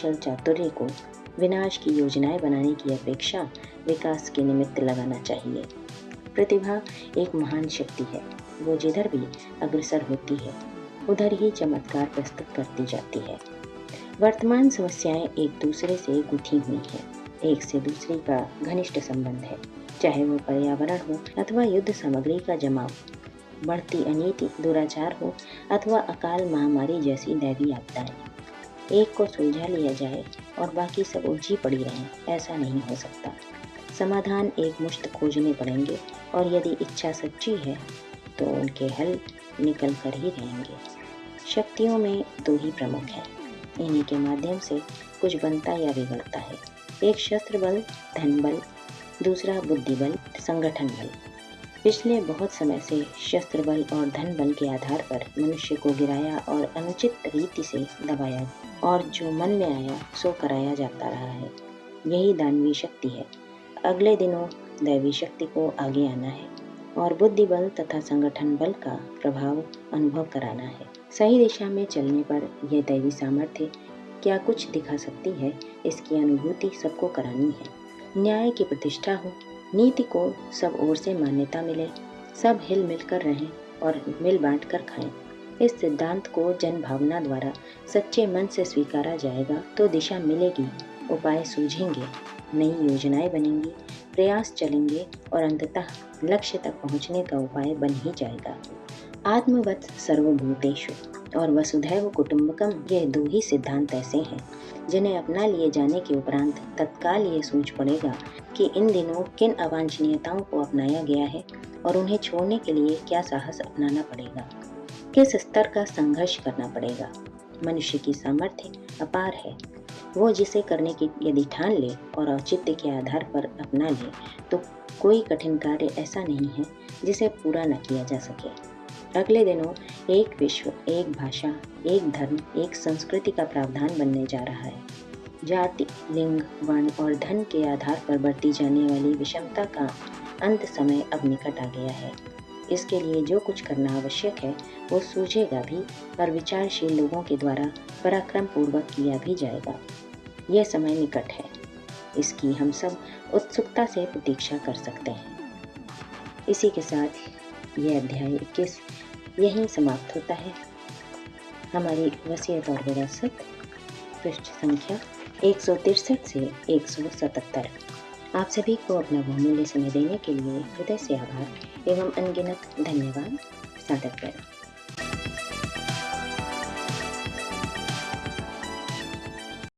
कौशल चातुर्य को विनाश की योजनाएं बनाने की अपेक्षा विकास के निमित्त लगाना चाहिए। प्रतिभा एक महान शक्ति है। वो जिधर भी अग्रसर होती है उधर ही चमत्कार प्रस्तुत करती जाती है। वर्तमान समस्याएं एक दूसरे से गुथी हुई हैं। एक से दूसरी का घनिष्ठ संबंध है, चाहे वो पर्यावरण हो अथवा युद्ध सामग्री का जमाव, बढ़ती अनीति, दुराचार हो अथवा अकाल महामारी जैसी दैवीय आपदाएं। एक को सुलझा लिया जाए और बाकी सब उलझी पड़ी रहें, ऐसा नहीं हो सकता। समाधान एक मुश्त खोजने पड़ेंगे और यदि इच्छा सच्ची है तो उनके हल निकल कर ही रहेंगे। शक्तियों में दो ही प्रमुख हैं, इन्हीं के माध्यम से कुछ बनता या बिगड़ता है। एक शस्त्र बल, धन बल, दूसरा बुद्धि बल, संगठन बल। पिछले बहुत समय से शस्त्र बल और धन बल के आधार पर मनुष्य को गिराया और अनुचित रीति से दबाया और जो मन में आया सो कराया जाता रहा है। यही दानवीय शक्ति है। अगले दिनों दैवी शक्ति को आगे आना है और बुद्धि बल तथा संगठन बल का प्रभाव अनुभव कराना है। सही दिशा में चलने पर यह दैवी सामर्थ्य क्या कुछ दिखा सकती है, इसकी अनुभूति सबको करानी है। न्याय की प्रतिष्ठा हो, नीति को सब ओर से मान्यता मिले, सब हिल मिल कर रहें और मिल बांट कर खाएं। इस सिद्धांत को जन भावना द्वारा सच्चे मन से स्वीकारा जाएगा तो दिशा मिलेगी, उपाय सूझेंगे, नई योजनाएं बनेंगी, प्रयास चलेंगे और अंततः लक्ष्य तक पहुंचने का उपाय बन ही जाएगा। आत्मवत् सर्वभूतेषु और वसुधैव कुटुंबकम, ये दो ही सिद्धांत ऐसे हैं जिन्हें अपना लिए जाने के उपरांत तत्काल ये सूझ पड़ेगा कि इन दिनों किन अवांछनीयताओं को अपनाया गया है और उन्हें छोड़ने के लिए क्या साहस अपनाना पड़ेगा, किस स्तर का संघर्ष करना पड़ेगा। मनुष्य की सामर्थ्य अपार है। वो जिसे करने की यदि ठान ले और औचित्य के आधार पर अपना ले तो कोई कठिन कार्य ऐसा नहीं है जिसे पूरा न किया जा सके। अगले दिनों एक विश्व, एक भाषा, एक धर्म, एक संस्कृति का प्रावधान बनने जा रहा है। जाति, लिंग, वर्ण और धन के आधार पर बढ़ती जाने वाली विषमता का अंत समय अब निकट आ गया है। इसके लिए जो कुछ करना आवश्यक है वो सूझेगा भी और विचारशील लोगों के द्वारा पराक्रम पूर्वक किया भी जाएगा। यह समय निकट है, इसकी हम सब उत्सुकता से प्रतीक्षा कर सकते हैं। इसी के साथ यह अध्याय 21 यहीं समाप्त होता है। हमारी वसीयत और विरासत, पृष्ठ संख्या 163 से 177। आप सभी को अपना बहुमूल्य समय देने के लिए हृदय से आभार एवं अनगिनत धन्यवाद। सादर करें।